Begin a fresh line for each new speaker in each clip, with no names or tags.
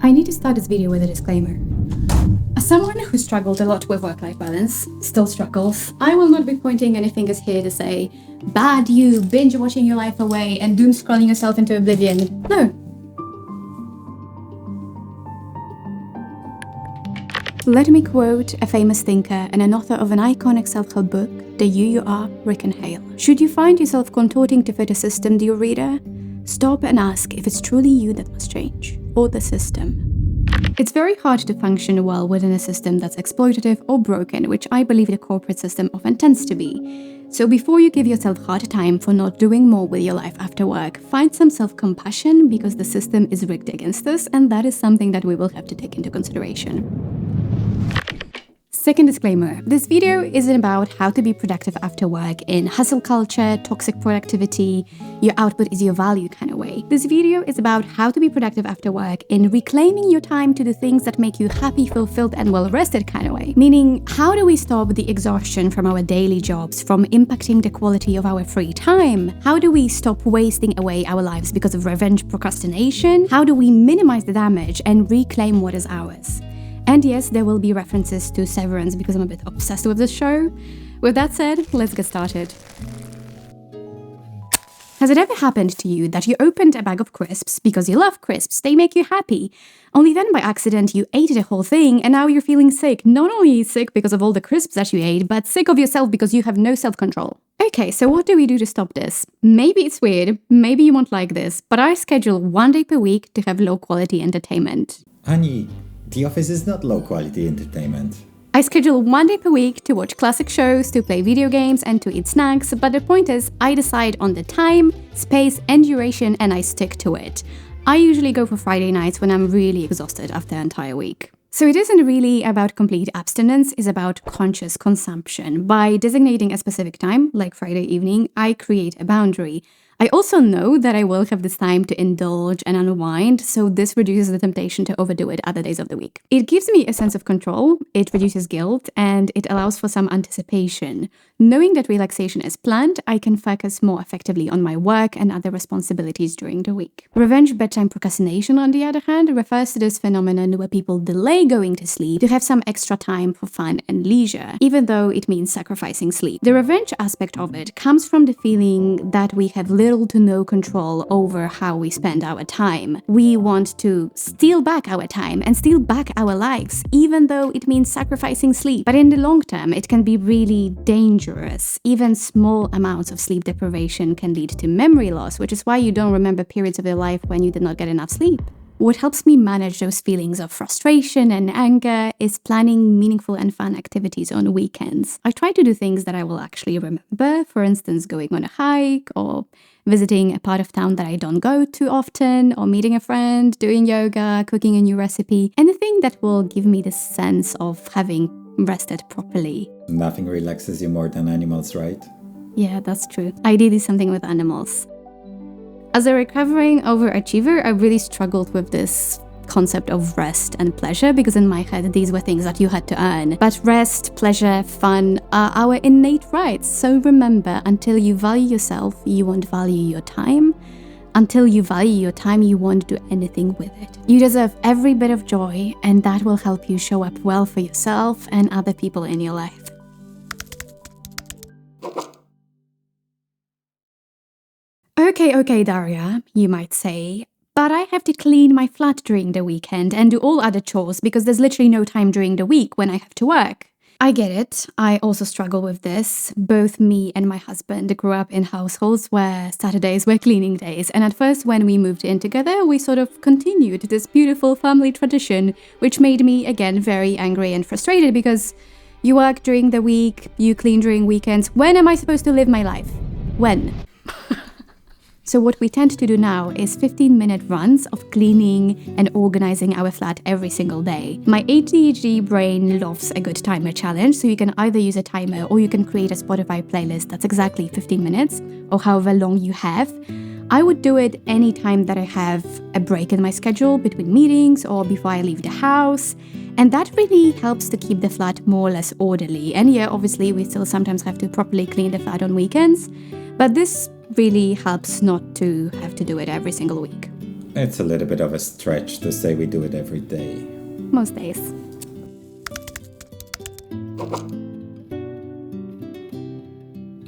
I need to start this video with a disclaimer. As someone who struggled a lot with work-life balance, still struggles, I will not be pointing any fingers here to say, bad you, binge watching your life away and doom scrolling yourself into oblivion. No. Let me quote a famous thinker and an author of an iconic self-help book, The You Are, Rick and Hale. Should you find yourself contorting to fit a system, dear reader, stop and ask if it's truly you that must change, or the system. It's very hard to function well within a system that's exploitative or broken, which I believe the corporate system often tends to be. So before you give yourself a hard time for not doing more with your life after work, find some self-compassion because the system is rigged against us, and that is something that we will have to take into consideration. Second disclaimer, this video isn't about how to be productive after work in hustle culture, toxic productivity, your output is your value kind of way. This video is about how to be productive after work in reclaiming your time to do things that make you happy, fulfilled and well-rested kind of way. Meaning, how do we stop the exhaustion from our daily jobs from impacting the quality of our free time? How do we stop wasting away our lives because of revenge procrastination? How do we minimize the damage and reclaim what is ours? And yes, there will be references to Severance because I'm a bit obsessed with this show. With that said, let's get started. Has it ever happened to you that you opened a bag of crisps because you love crisps, they make you happy, only then by accident you ate the whole thing and now you're feeling sick? Not only sick because of all the crisps that you ate, but sick of yourself because you have no self-control. Okay, so what do we do to stop this? Maybe it's weird, maybe you won't like this, but I schedule 1 day per week to have low-quality entertainment.
Honey, The Office is not low-quality entertainment.
I schedule 1 day per week to watch classic shows, to play video games and to eat snacks, but the point is I decide on the time, space and duration and I stick to it. I usually go for Friday nights when I'm really exhausted after an entire week. So it isn't really about complete abstinence, it's about conscious consumption. By designating a specific time, like Friday evening, I create a boundary. I also know that I will have this time to indulge and unwind, so this reduces the temptation to overdo it other days of the week. It gives me a sense of control, it reduces guilt, and it allows for some anticipation. Knowing that relaxation is planned, I can focus more effectively on my work and other responsibilities during the week. Revenge bedtime procrastination, on the other hand, refers to this phenomenon where people delay going to sleep to have some extra time for fun and leisure, even though it means sacrificing sleep. The revenge aspect of it comes from the feeling that we have little to no control over how we spend our time. We want to steal back our time and steal back our lives, even though it means sacrificing sleep. But in the long term, it can be really dangerous. Even small amounts of sleep deprivation can lead to memory loss, which is why you don't remember periods of your life when you did not get enough sleep. What helps me manage those feelings of frustration and anger is planning meaningful and fun activities on weekends. I try to do things that I will actually remember, for instance, going on a hike or visiting a part of town that I don't go to often, or meeting a friend, doing yoga, cooking a new recipe, anything that will give me the sense of having rested properly.
Nothing relaxes you more than animals, right?
Yeah, that's true. Ideally something with animals. As a recovering overachiever, I really struggled with this concept of rest and pleasure because in my head these were things that you had to earn. But rest, pleasure, fun are our innate rights. So remember, until you value yourself, you won't value your time. Until you value your time, you won't do anything with it. You deserve every bit of joy, and that will help you show up well for yourself and other people in your life. Okay, Daria, you might say, but I have to clean my flat during the weekend and do all other chores because there's literally no time during the week when I have to work. I get it. I also struggle with this. Both me and my husband grew up in households where Saturdays were cleaning days. And at first, when we moved in together, we sort of continued this beautiful family tradition, which made me, again, very angry and frustrated because you work during the week, you clean during weekends. When am I supposed to live my life? When? So what we tend to do now is 15-minute runs of cleaning and organizing our flat every single day. My ADHD brain loves a good timer challenge, so you can either use a timer or you can create a Spotify playlist that's exactly 15 minutes or however long you have. I would do it any time that I have a break in my schedule between meetings or before I leave the house. And that really helps to keep the flat more or less orderly. And yeah, obviously we still sometimes have to properly clean the flat on weekends, but this really helps not to have to do it every single week.
It's a little bit of a stretch to say we do it every day.
Most days.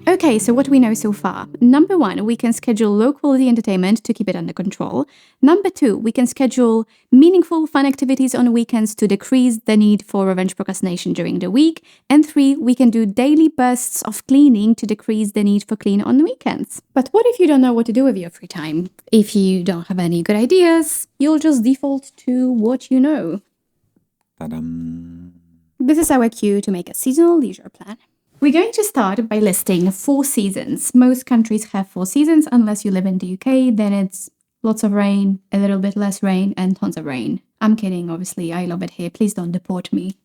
Okay, so what do we know so far? Number 1, we can schedule low-quality entertainment to keep it under control. Number 2, we can schedule meaningful, fun activities on weekends to decrease the need for revenge procrastination during the week. And 3, we can do daily bursts of cleaning to decrease the need for clean on the weekends. But what if you don't know what to do with your free time? If you don't have any good ideas, you'll just default to what you know.
Ta-dam.
This is our cue to make a seasonal leisure plan. We're going to start by listing 4 seasons. Most countries have 4 seasons. Unless you live in the UK, then it's lots of rain, a little bit less rain, and tons of rain. I'm kidding, obviously. I love it here. Please don't deport me.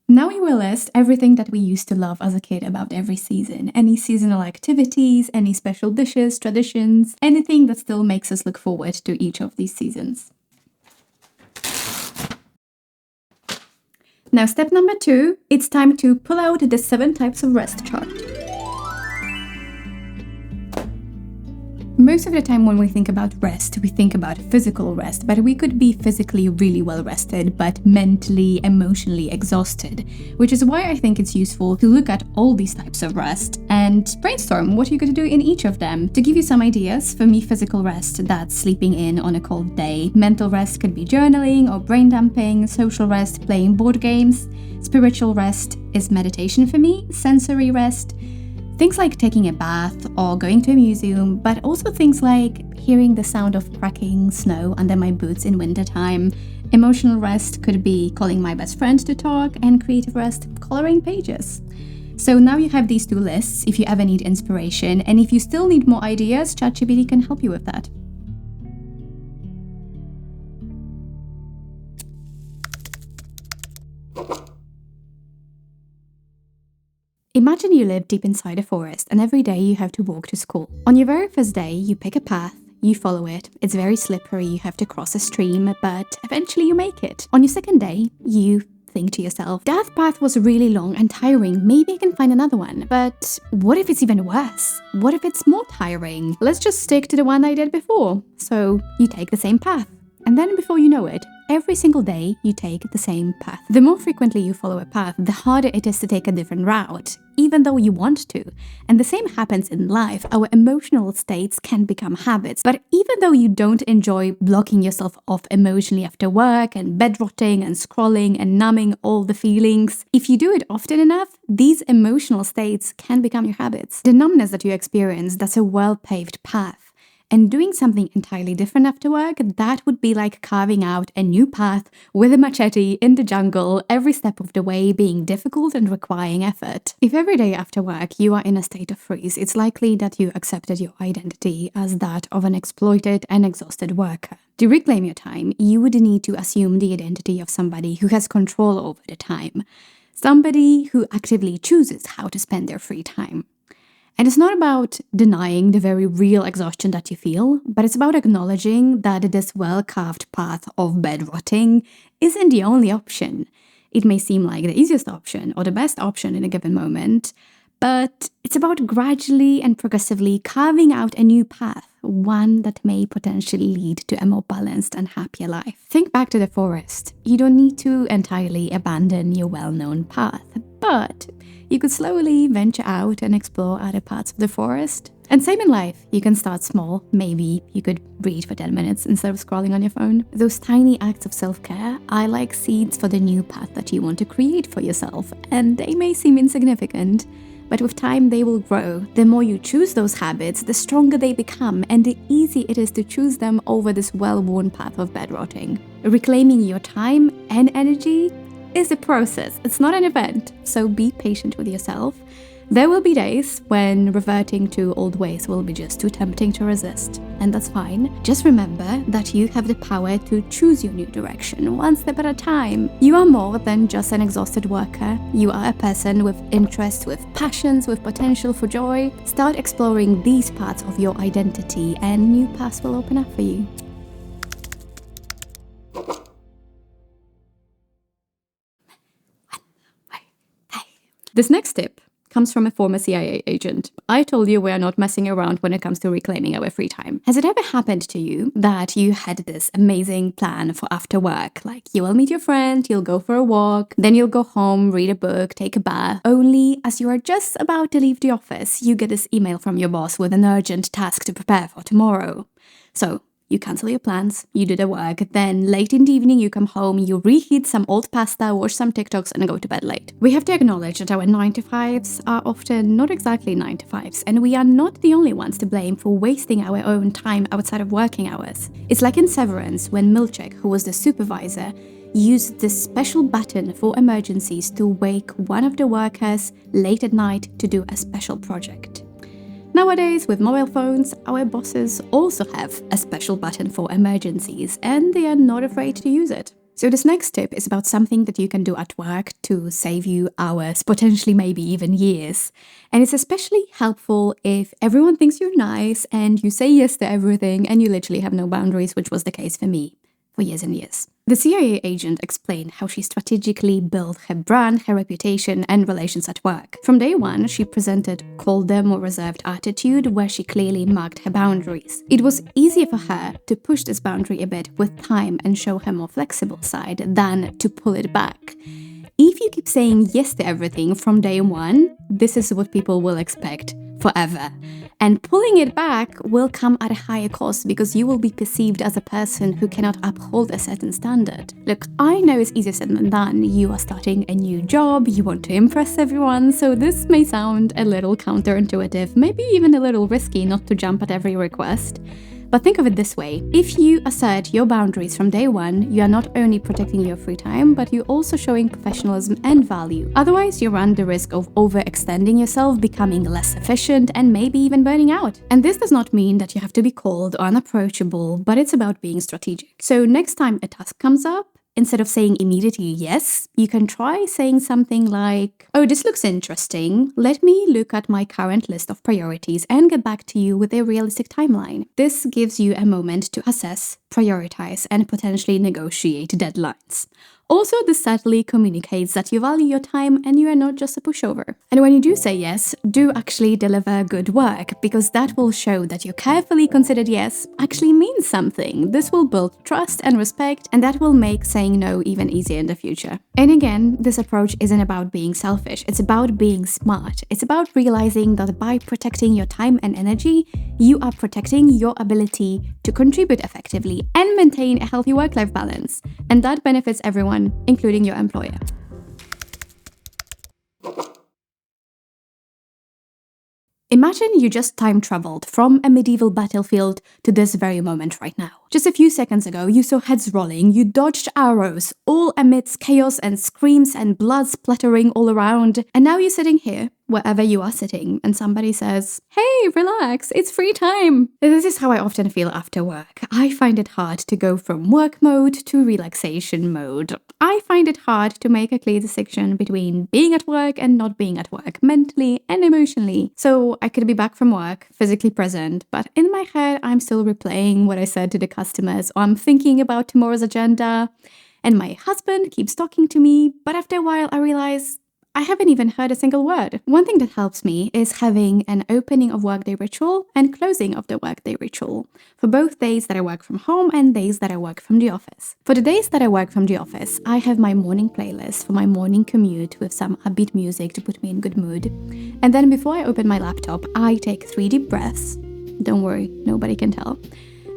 Now we will list everything that we used to love as a kid about every season. Any seasonal activities, any special dishes, traditions, anything that still makes us look forward to each of these seasons. Now, step number 2, it's time to pull out the 7 types of rest chart. Most of the time when we think about rest, we think about physical rest, but we could be physically really well rested, but mentally, emotionally exhausted, which is why I think it's useful to look at all these types of rest and brainstorm what you could do in each of them. To give you some ideas, for me, physical rest, that's sleeping in on a cold day. Mental rest could be journaling or brain dumping. Social rest, playing board games. Spiritual rest is meditation for me. Sensory rest, things like taking a bath or going to a museum, but also things like hearing the sound of cracking snow under my boots in wintertime. Emotional rest could be calling my best friend to talk, and creative rest, coloring pages. So now you have these 2 lists if you ever need inspiration, and if you still need more ideas, ChatGPT can help you with that. Imagine you live deep inside a forest and every day you have to walk to school. On your very first day, you pick a path, you follow it. It's very slippery, you have to cross a stream, but eventually you make it. On your second day, you think to yourself, that path was really long and tiring, maybe I can find another one. But what if it's even worse? What if it's more tiring? Let's just stick to the one I did before. So you take the same path. And then before you know it, every single day you take the same path. The more frequently you follow a path, the harder it is to take a different route, even though you want to. And the same happens in life. Our emotional states can become habits. But even though you don't enjoy blocking yourself off emotionally after work and bed rotting and scrolling and numbing all the feelings, if you do it often enough, these emotional states can become your habits. The numbness that you experience, that's a well-paved path. And doing something entirely different after work, that would be like carving out a new path with a machete in the jungle, every step of the way being difficult and requiring effort. If every day after work you are in a state of freeze, it's likely that you accepted your identity as that of an exploited and exhausted worker. To reclaim your time, you would need to assume the identity of somebody who has control over the time. Somebody who actively chooses how to spend their free time. And it's not about denying the very real exhaustion that you feel, but it's about acknowledging that this well-carved path of bed rotting isn't the only option. It may seem like the easiest option or the best option in a given moment, but it's about gradually and progressively carving out a new path, one that may potentially lead to a more balanced and happier life. Think back to the forest. You don't need to entirely abandon your well-known path, but you could slowly venture out and explore other parts of the forest. And same in life, you can start small. Maybe you could read for 10 minutes instead of scrolling on your phone. Those tiny acts of self-care are like seeds for the new path that you want to create for yourself. And they may seem insignificant, but with time they will grow. The more you choose those habits, the stronger they become, and the easier it is to choose them over this well-worn path of bed rotting. Reclaiming your time and energy is a process, it's not an event, so be patient with yourself. There will be days when reverting to old ways will be just too tempting to resist, and that's fine. Just remember that you have the power to choose your new direction, one step at a time. You are more than just an exhausted worker. You are a person with interests, with passions, with potential for joy. Start exploring these parts of your identity, and new paths will open up for you. This next tip comes from a former CIA agent. I told you we are not messing around when it comes to reclaiming our free time. Has it ever happened to you that you had this amazing plan for after work? Like you will meet your friend, you'll go for a walk, then you'll go home, read a book, take a bath. Only as you are just about to leave the office, you get this email from your boss with an urgent task to prepare for tomorrow. So you cancel your plans, you do the work, then late in the evening you come home, you reheat some old pasta, watch some TikToks and go to bed late. We have to acknowledge that our 9-to-5s are often not exactly 9-to-5s, and we are not the only ones to blame for wasting our own time outside of working hours. It's like in Severance when Milchek, who was the supervisor, used this special button for emergencies to wake one of the workers late at night to do a special project. Nowadays, with mobile phones, our bosses also have a special button for emergencies, and they are not afraid to use it. So this next tip is about something that you can do at work to save you hours, potentially maybe even years. And it's especially helpful if everyone thinks you're nice and you say yes to everything and you literally have no boundaries, which was the case for me for years and years. The CIA agent explained how she strategically built her brand, her reputation, and relations at work. From day one, she presented a colder, more reserved attitude where she clearly marked her boundaries. It was easier for her to push this boundary a bit with time and show her more flexible side than to pull it back. If you keep saying yes to everything from day one, this is what people will expect forever. And pulling it back will come at a higher cost because you will be perceived as a person who cannot uphold a certain standard. Look, I know it's easier said than done. You are starting a new job, you want to impress everyone, so this may sound a little counterintuitive, maybe even a little risky not to jump at every request. But think of it this way, if you assert your boundaries from day one, you are not only protecting your free time, but you're also showing professionalism and value. Otherwise, you run the risk of overextending yourself, becoming less efficient, and maybe even burning out. And this does not mean that you have to be cold or unapproachable, but it's about being strategic. So next time a task comes up, instead of saying immediately yes, you can try saying something like, "Oh, this looks interesting. Let me look at my current list of priorities and get back to you with a realistic timeline." This gives you a moment to assess, prioritize, and potentially negotiate deadlines. Also, this subtly communicates that you value your time and you are not just a pushover. And when you do say yes, do actually deliver good work, because that will show that your carefully considered yes actually means something. This will build trust and respect, and that will make saying no even easier in the future. And again, this approach isn't about being selfish, it's about being smart. It's about realizing that by protecting your time and energy, you are protecting your ability to contribute effectively and maintain a healthy work-life balance. And that benefits everyone, including your employer. Imagine you just time traveled from a medieval battlefield to this very moment right now. Just a few seconds ago, you saw heads rolling, you dodged arrows, all amidst chaos and screams and blood splattering all around. And now you're sitting here, wherever you are sitting, and somebody says, "Hey, relax, it's free time." This is how I often feel after work. I find it hard to go from work mode to relaxation mode. I find it hard to make a clear distinction between being at work and not being at work, mentally and emotionally. So I could be back from work, physically present, but in my head, I'm still replaying what I said to the customers, or I'm thinking about tomorrow's agenda, and my husband keeps talking to me, but after a while I realize I haven't even heard a single word. One thing that helps me is having an opening of workday ritual and closing of the workday ritual for both days that I work from home and days that I work from the office. For the days that I work from the office, I have my morning playlist for my morning commute with some upbeat music to put me in good mood. And then before I open my laptop, I take 3 deep breaths. Don't worry, nobody can tell.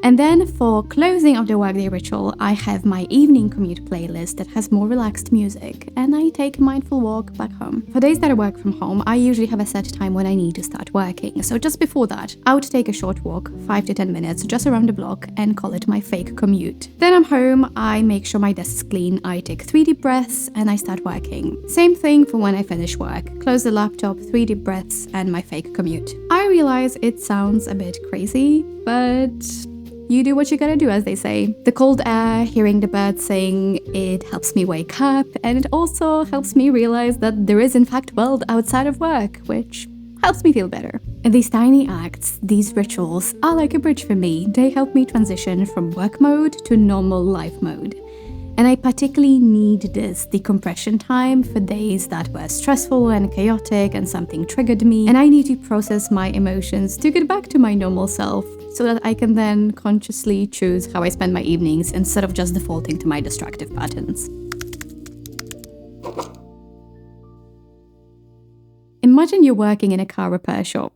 And then for closing of the workday ritual, I have my evening commute playlist that has more relaxed music, and I take a mindful walk back home. For days that I work from home, I usually have a set time when I need to start working. So just before that, I would take a short walk, 5 to 10 minutes, just around the block, and call it my fake commute. Then I'm home, I make sure my desk's clean, I take 3 deep breaths, and I start working. Same thing for when I finish work. Close the laptop, 3 deep breaths, and my fake commute. I realize it sounds a bit crazy, but you do what you gotta do, as they say. The cold air, hearing the birds sing, it helps me wake up, and it also helps me realize that there is in fact world outside of work, which helps me feel better. And these tiny acts, these rituals, are like a bridge for me. They help me transition from work mode to normal life mode. And I particularly need this decompression time for days that were stressful and chaotic and something triggered me, and I need to process my emotions to get back to my normal self so that I can then consciously choose how I spend my evenings instead of just defaulting to my destructive patterns. Imagine you're working in a car repair shop.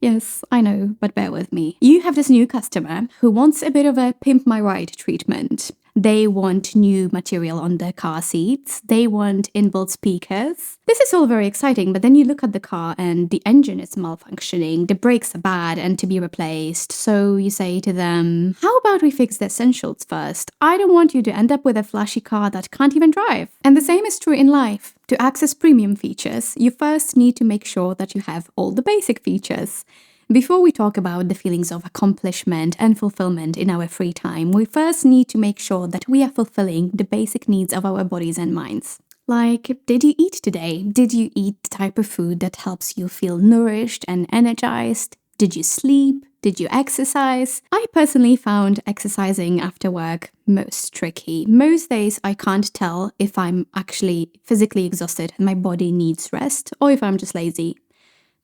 Yes, I know, but bear with me. You have this new customer who wants a bit of a pimp my ride treatment. They want new material on their car seats. They want inbuilt speakers. This is all very exciting, but then you look at the car and the engine is malfunctioning, the brakes are bad and to be replaced. So you say to them, how about we fix the essentials first? I don't want you to end up with a flashy car that can't even drive. And the same is true in life. To access premium features, you first need to make sure that you have all the basic features. Before we talk about the feelings of accomplishment and fulfillment in our free time, we first need to make sure that we are fulfilling the basic needs of our bodies and minds. Like, did you eat today? Did you eat the type of food that helps you feel nourished and energized? Did you sleep? Did you exercise? I personally found exercising after work most tricky. Most days I can't tell if I'm actually physically exhausted and my body needs rest, or if I'm just lazy.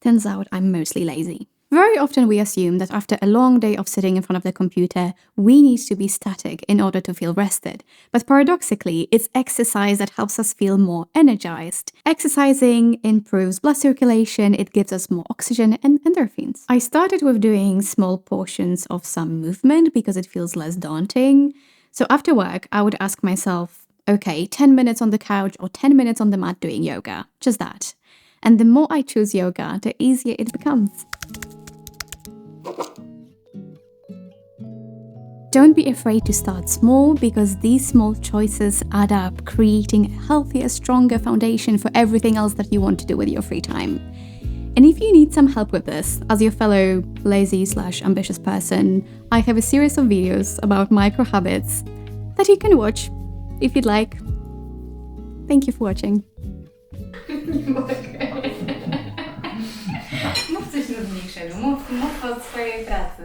Turns out I'm mostly lazy. Very often we assume that after a long day of sitting in front of the computer, we need to be static in order to feel rested. But paradoxically, it's exercise that helps us feel more energized. Exercising improves blood circulation, it gives us more oxygen and endorphins. I started with doing small portions of some movement because it feels less daunting. So after work, I would ask myself, okay, 10 minutes on the couch or 10 minutes on the mat doing yoga. Just that. And the more I choose yoga, the easier it becomes. Don't be afraid to start small, because these small choices add up, creating a healthier, stronger foundation for everything else that you want to do with your free time. And if you need some help with this, as your fellow lazy/ambitious person, I have a series of videos about micro habits that you can watch if you'd like. Thank you for watching.
Mów coś nudniejszego, mów o swojej pracy.